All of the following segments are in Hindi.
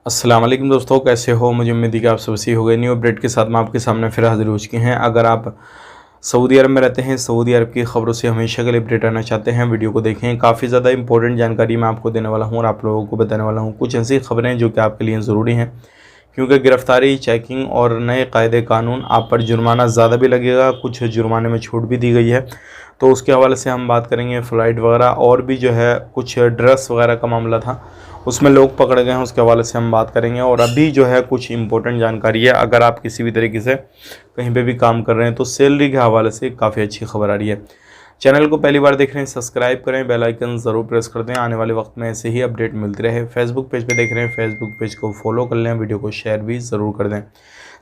अस्सलाम वालेकुम दोस्तों, कैसे हो। मुझे उम्मीद है कि आप सब सही हो गए। न्यू अपडेट के साथ मैं आपके सामने फिर हाजिर हो चुके हैं। अगर आप सऊदी अरब में रहते हैं, सऊदी अरब की खबरों से हमेशा के लिए अपडेट आना चाहते हैं, वीडियो को देखें। काफ़ी ज़्यादा इंपॉर्टेंट जानकारी मैं आपको देने वाला हूँ और आप लोगों को बताने वाला हूँ कुछ ऐसी खबरें जो कि आपके लिए ज़रूरी हैं, क्योंकि गिरफ्तारी, चेकिंग और नए कायदे कानून, आप पर जुर्माना ज़्यादा भी लगेगा, कुछ जुर्माने में छूट भी दी गई है। तो उसके हवाले से हम बात करेंगे। फ़्लाइट वगैरह और भी जो है कुछ ड्रग्स वगैरह का मामला था, उसमें लोग पकड़े गए हैं, उसके हवाले से हम बात करेंगे। और अभी जो है कुछ इंपॉर्टेंट जानकारी है, अगर आप किसी भी तरीके से कहीं पे भी काम कर रहे हैं तो सैलरी के हवाले से काफ़ी अच्छी खबर आ रही है। चैनल को पहली बार देख रहे हैं, सब्सक्राइब करें, बेल आइकन ज़रूर प्रेस कर दें, आने वाले वक्त में ऐसे ही अपडेट मिलती रहे। फेसबुक पेज पे देख रहे हैं, फेसबुक पेज को फॉलो कर लें, वीडियो को शेयर भी ज़रूर कर दें।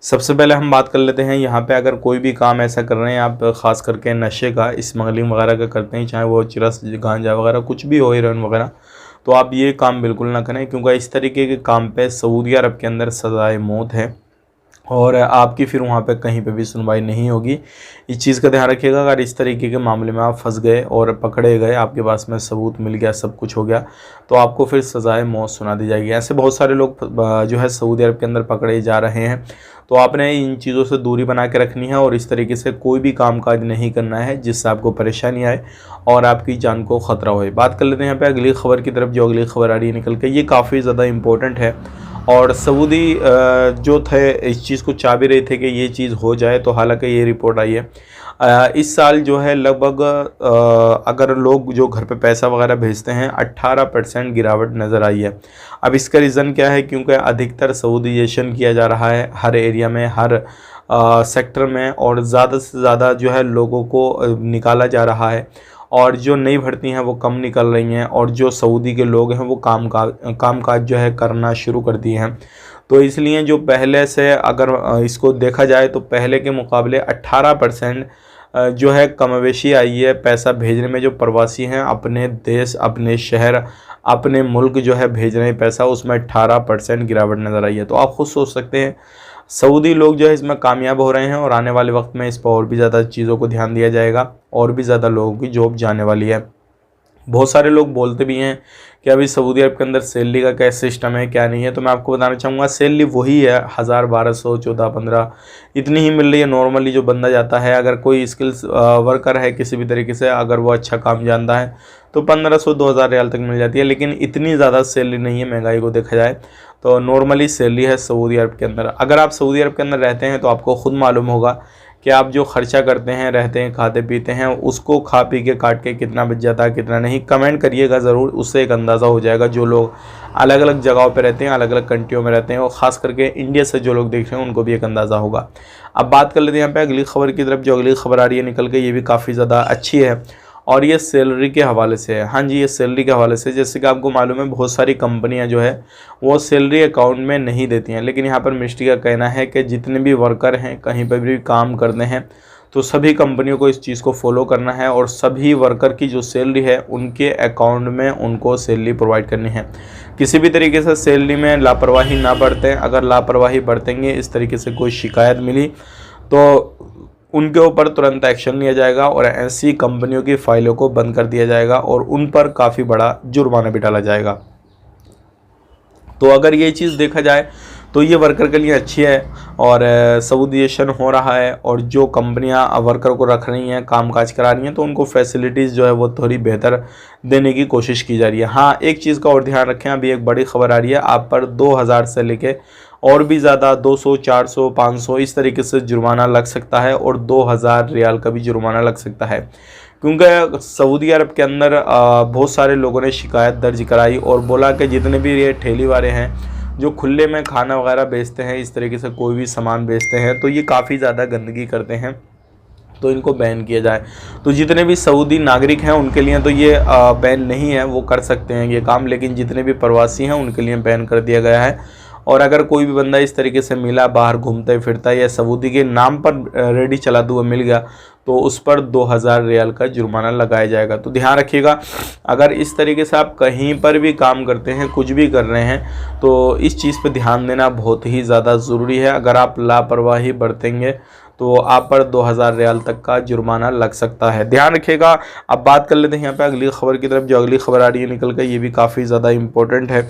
सबसे पहले हम बात कर लेते हैं यहाँ पे, अगर कोई भी काम ऐसा कर रहे हैं आप, ख़ास करके नशे का, स्मगलिंग वगैरह का करते हैं, चाहे वो चरस, गांजा वगैरह कुछ भी हो, हीरोइन वगैरह, तो आप ये काम बिल्कुल ना करें, क्योंकि इस तरीके के काम पे सऊदी अरब के अंदर सज़ाए मौत है और आपकी फिर वहाँ पे कहीं पे भी सुनवाई नहीं होगी। इस चीज़ का ध्यान रखिएगा। अगर इस तरीके के मामले में आप फंस गए और पकड़े गए, आपके पास में सबूत मिल गया, सब कुछ हो गया, तो आपको फिर सज़ाए मौत सुना दी जाएगी। ऐसे बहुत सारे लोग जो है सऊदी अरब के अंदर पकड़े जा रहे हैं। तो आपने इन चीज़ों से दूरी बना के रखनी है और इस तरीके से कोई भी कामकाज नहीं करना है जिससे आपको परेशानी आए और आपकी जान को ख़तरा होए। बात कर लेते हैं यहाँ पे अगली खबर की तरफ। जो अगली खबर आ रही है निकल के, ये काफ़ी ज़्यादा इम्पोर्टेंट है और सऊदी जो थे इस चीज़ को चाह भी रहे थे कि ये चीज़ हो जाए, तो हालांकि ये रिपोर्ट आई है इस साल जो है लगभग अगर लोग जो घर पे पैसा वगैरह भेजते हैं 18% गिरावट नज़र आई है। अब इसका रीज़न क्या है, क्योंकि अधिकतर सऊदीजेशन किया जा रहा है हर एरिया में, हर सेक्टर में, और ज़्यादा से ज़्यादा जो है लोगों को निकाला जा रहा है और जो नई भर्ती हैं वो कम निकल रही हैं और जो सऊदी के लोग हैं वो कामकाज जो है करना शुरू कर दिए हैं। तो इसलिए जो पहले से अगर इसको देखा जाए तो पहले के मुकाबले 18% जो है कमोवेशी आई है पैसा भेजने में। जो प्रवासी हैं अपने देश, अपने शहर, अपने मुल्क जो है भेज रहे हैं पैसा, उसमें 18% गिरावट नज़र आई है। तो आप खुद सोच सकते हैं सऊदी लोग जो है इसमें कामयाब हो रहे हैं और आने वाले वक्त में इस पर और भी ज़्यादा चीज़ों को ध्यान दिया जाएगा और भी ज़्यादा लोगों की जॉब जाने वाली है। बहुत सारे लोग बोलते भी हैं कि अभी सऊदी अरब के अंदर सैलरी का क्या सिस्टम है, क्या नहीं है। तो मैं आपको बताना चाहूँगा, सैलरी वही है 1000, 1200, 14, 15 इतनी ही मिल रही है नॉर्मली। जो बंदा जाता है, अगर कोई स्किल्स वर्कर है किसी भी तरीके से, अगर वो अच्छा काम जानता है तो 1500, 2000 रियाल तक मिल जाती है। लेकिन इतनी ज़्यादा सैलरी नहीं है, महंगाई को देखा जाए तो नॉर्मली सैलरी है सऊदी अरब के अंदर। अगर आप सऊदी अरब के अंदर रहते हैं तो आपको खुद मालूम होगा कि आप जो खर्चा करते हैं, रहते हैं, खाते पीते हैं, उसको खा पी के काट के कितना बच जाता है, कितना नहीं। कमेंट करिएगा ज़रूर, उससे एक अंदाज़ा हो जाएगा। जो लोग अलग अलग जगहों पे रहते हैं, अलग अलग कंट्रियों में रहते हैं, और ख़ास करके इंडिया से जो लोग देख रहे हैं उनको भी एक अंदाज़ा होगा। अब बात कर लेते हैं यहाँ पे अगली खबर की तरफ। जो अगली खबर आ रही है निकल के, ये भी काफ़ी ज़्यादा अच्छी है और ये सैलरी के हवाले से है। हाँ जी, ये सैलरी के हवाले से, जैसे कि आपको मालूम है बहुत सारी कंपनियां जो है वो सैलरी अकाउंट में नहीं देती हैं, लेकिन यहाँ पर मिनिस्ट्री का कहना है कि जितने भी वर्कर हैं, कहीं पर भी काम करते हैं, तो सभी कंपनियों को इस चीज़ को फॉलो करना है और सभी वर्कर की जो सैलरी है उनके अकाउंट में उनको सैलरी प्रोवाइड करनी है। किसी भी तरीके से सैलरी में लापरवाही ना बरतें। अगर लापरवाही बरतेंगे, इस तरीके से कोई शिकायत मिली तो उनके ऊपर तुरंत एक्शन लिया जाएगा और ऐसी कंपनियों की फाइलों को बंद कर दिया जाएगा और उन पर काफ़ी बड़ा जुर्माना भी डाला जाएगा। तो अगर ये चीज़ देखा जाए तो ये वर्कर के लिए अच्छी है और सऊदीजेशन हो रहा है और जो कंपनियां वर्कर को रख रही हैं, कामकाज करा रही हैं, तो उनको फैसिलिटीज़ जो है वो थोड़ी बेहतर देने की कोशिश की जा रही है। हाँ, एक चीज़ का और ध्यान रखें, अभी एक बड़ी खबर आ रही है, आप पर 2000 से लेके और भी ज़्यादा 200, 400, 500 इस तरीके से जुर्माना लग सकता है और 2000 रियाल का भी जुर्माना लग सकता है, क्योंकि सऊदी अरब के अंदर बहुत सारे लोगों ने शिकायत दर्ज कराई और बोला कि जितने भी ये ठेली वाले हैं जो खुले में खाना वगैरह बेचते हैं, इस तरीके से कोई भी सामान बेचते हैं, तो ये काफ़ी ज़्यादा गंदगी करते हैं, तो इनको बैन किया जाए। तो जितने भी सऊदी नागरिक हैं उनके लिए तो ये बैन नहीं है, वो कर सकते हैं ये काम, लेकिन जितने भी प्रवासी हैं उनके लिए बैन कर दिया गया है। और अगर कोई भी बंदा इस तरीके से मिला, बाहर घूमता फिरता या सऊदी के नाम पर रेडी चलाता हुआ मिल गया, तो उस पर 2000 रियाल का जुर्माना लगाया जाएगा। तो ध्यान रखिएगा, अगर इस तरीके से आप कहीं पर भी काम करते हैं, कुछ भी कर रहे हैं, तो इस चीज़ पर ध्यान देना बहुत ही ज़्यादा ज़रूरी है। अगर आप लापरवाही बरतेंगे तो आप पर 2000 रियाल तक का जुर्माना लग सकता है, ध्यान रखिएगा। अब बात कर लेते हैं यहाँ पे अगली खबर की तरफ। जो अगली खबर आ रही है निकल कर, ये भी काफ़ी ज़्यादा इम्पोर्टेंट है।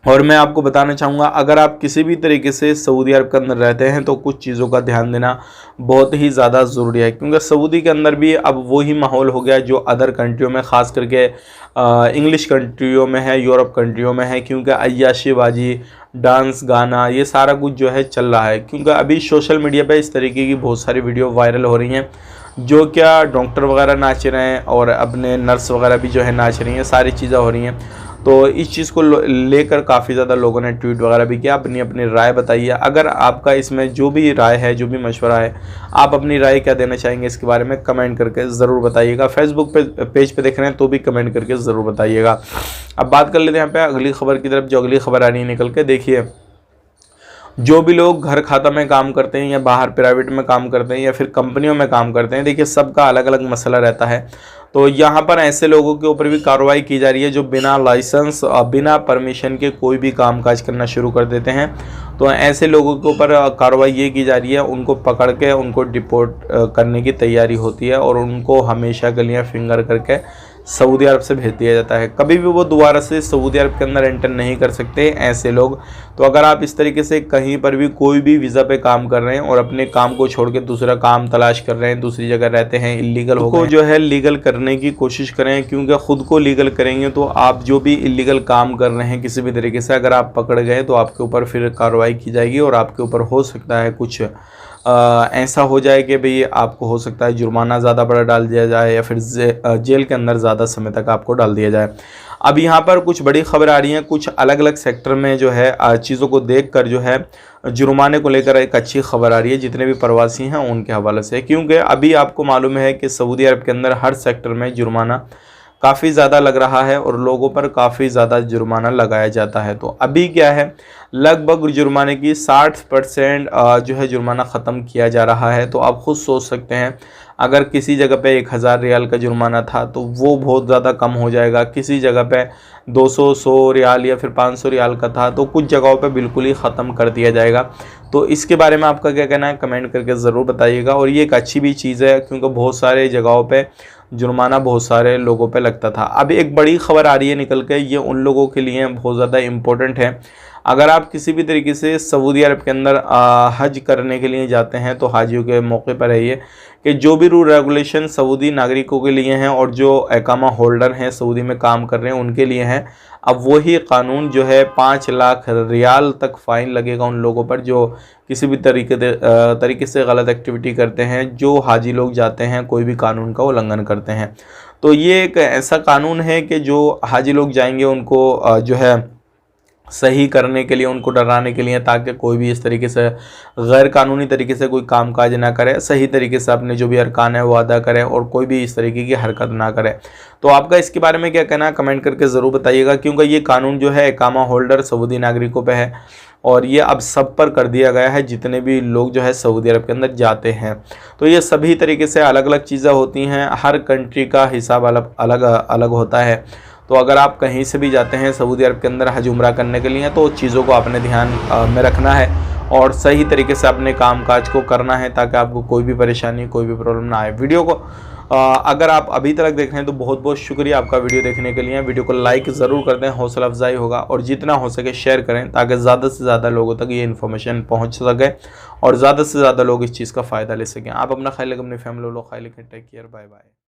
और मैं आपको बताना चाहूँगा, अगर आप किसी भी तरीके से सऊदी अरब के अंदर रहते हैं तो कुछ चीज़ों का ध्यान देना बहुत ही ज़्यादा ज़रूरी है, क्योंकि सऊदी के अंदर भी अब वही माहौल हो गया जो अदर कंट्रियों में, ख़ास करके इंग्लिश कंट्रियों में है, यूरोप कंट्रियों में है, क्योंकि अय्याशीबाजी, डांस, गाना, ये सारा कुछ जो है चल रहा है। क्योंकि अभी सोशल मीडिया पे इस तरीके की बहुत सारी वीडियो वायरल हो रही हैं, जो क्या डॉक्टर वगैरह नाच रहे हैं और अपने नर्स वगैरह भी जो है नाच रही हैं, सारी चीज़ें हो रही हैं। तो इस चीज़ को लेकर काफ़ी ज़्यादा लोगों ने ट्वीट वगैरह भी किया। अपनी अपनी राय बताइए, अगर आपका इसमें जो भी राय है, जो भी मशवरा है, आप अपनी राय क्या देना चाहेंगे इसके बारे में कमेंट करके ज़रूर बताइएगा। फेसबुक पेज पे देख रहे हैं तो भी कमेंट करके ज़रूर बताइएगा। अब बात कर लेते हैं यहाँ पे अगली खबर की तरफ। जो अगली खबर आ रही है निकल के, देखिए, जो भी लोग घर खाता में काम करते हैं या बाहर प्राइवेट में काम करते हैं या फिर कंपनियों में काम करते हैं, देखिए सबका अलग अलग मसला रहता है। तो यहाँ पर ऐसे लोगों के ऊपर भी कार्रवाई की जा रही है जो बिना लाइसेंस और बिना परमिशन के कोई भी कामकाज करना शुरू कर देते हैं। तो ऐसे लोगों के ऊपर कार्रवाई ये की जा रही है, उनको पकड़ के उनको डिपोर्ट करने की तैयारी होती है और उनको हमेशा के लिए फिंगर करके सऊदी अरब से भेज दिया जाता है। कभी भी वो दोबारा से सऊदी अरब के अंदर एंटर नहीं कर सकते ऐसे लोग। तो अगर आप इस तरीके से कहीं पर भी कोई भी वीज़ा पे काम कर रहे हैं और अपने काम को छोड़ के दूसरा काम तलाश कर रहे हैं, दूसरी जगह रहते हैं, इलीगल हो, जो है लीगल करने की कोशिश करें, क्योंकि ख़ुद को लीगल करेंगे तो आप जो भी इलीगल काम कर रहे हैं किसी भी तरीके से, अगर आप पकड़ गए तो आपके ऊपर फिर कार्रवाई की जाएगी और आपके ऊपर हो सकता है कुछ ऐसा हो जाए कि भाई आपको हो सकता है जुर्माना ज़्यादा बड़ा डाल दिया जाए या फिर जेल के अंदर ज़्यादा समय तक आपको डाल दिया जाए। अब यहाँ पर कुछ बड़ी खबर आ रही है, कुछ अलग अलग सेक्टर में जो है चीज़ों को देखकर जो है जुर्माने को लेकर एक अच्छी खबर आ रही है जितने भी प्रवासी हैं उनके हवाले से। क्योंकि अभी आपको मालूम है कि सऊदी अरब के अंदर हर सेक्टर में जुर्माना काफ़ी ज़्यादा लग रहा है और लोगों पर काफ़ी ज़्यादा जुर्माना लगाया जाता है। तो अभी क्या है, लगभग जुर्माने की 60% जो है जुर्माना ख़त्म किया जा रहा है। तो आप खुद सोच सकते हैं, अगर किसी जगह पे 1000 रियाल का जुर्माना था तो वो बहुत ज़्यादा कम हो जाएगा। किसी जगह पे 200 100 रियाल या फिर 500 रियाल का था तो कुछ जगहों पे बिल्कुल ही ख़त्म कर दिया जाएगा। तो इसके बारे में आपका क्या कहना है कमेंट करके ज़रूर बताइएगा। और ये एक अच्छी भी चीज़ है, क्योंकि बहुत सारे जगहों पे जुर्माना बहुत सारे लोगों पे लगता था। अब एक बड़ी खबर आ रही है निकल के, ये उन लोगों के लिए बहुत ज़्यादा इम्पोर्टेंट है। अगर आप किसी भी तरीके से सऊदी अरब के अंदर हज करने के लिए जाते हैं तो हाजियों के मौके पर है ये कि जो भी रूल रेगुलेशन सऊदी नागरिकों के लिए हैं और जो इकामा होल्डर हैं, सऊदी में काम कर रहे हैं, उनके लिए हैं, अब वही कानून जो है 5 लाख रियाल तक फ़ाइन लगेगा उन लोगों पर जो किसी भी तरीके से गलत एक्टिविटी करते हैं, जो हाजी लोग जाते हैं कोई भी कानून का उल्लंघन करते हैं। तो ये एक ऐसा कानून है कि जो हाजी लोग जाएंगे उनको जो है सही करने के लिए, उनको डराने के लिए, ताकि कोई भी इस तरीके से गैर कानूनी तरीके से कोई कामकाज ना करे, सही तरीके से अपने जो भी अरकान है वो अदा करें और कोई भी इस तरीके की हरकत ना करे। तो आपका इसके बारे में क्या कहना है कमेंट करके ज़रूर बताइएगा, क्योंकि ये कानून जो है इकामा होल्डर सऊदी नागरिकों पे है और ये अब सब पर कर दिया गया है जितने भी लोग जो है सऊदी अरब के अंदर जाते हैं। तो ये सभी तरीके से अलग अलग चीज़ें होती हैं, हर कंट्री का हिसाब अलग अलग अलग होता है। तो अगर आप कहीं से भी जाते हैं सऊदी अरब के अंदर हज उम्रा करने के लिए तो चीज़ों को अपने ध्यान में रखना है और सही तरीके से अपने कामकाज को करना है, ताकि आपको कोई भी परेशानी, कोई भी प्रॉब्लम ना आए। वीडियो को अगर आप अभी तक देख रहे हैं तो बहुत बहुत शुक्रिया आपका वीडियो देखने के लिए। वीडियो को लाइक ज़रूर कर दें, हौसला अफजाई होगा, और जितना हो सके शेयर करें ताकि ज़्यादा से ज़्यादा लोगों तक ये इन्फॉर्मेशन पहुँच सके और ज़्यादा से ज़्यादा लोग इस चीज़ का फ़ायदा ले सकें। आप अपना ख्याल रखें, अपनी फैमिली लोग ख्याल रखें। Take care, bye bye.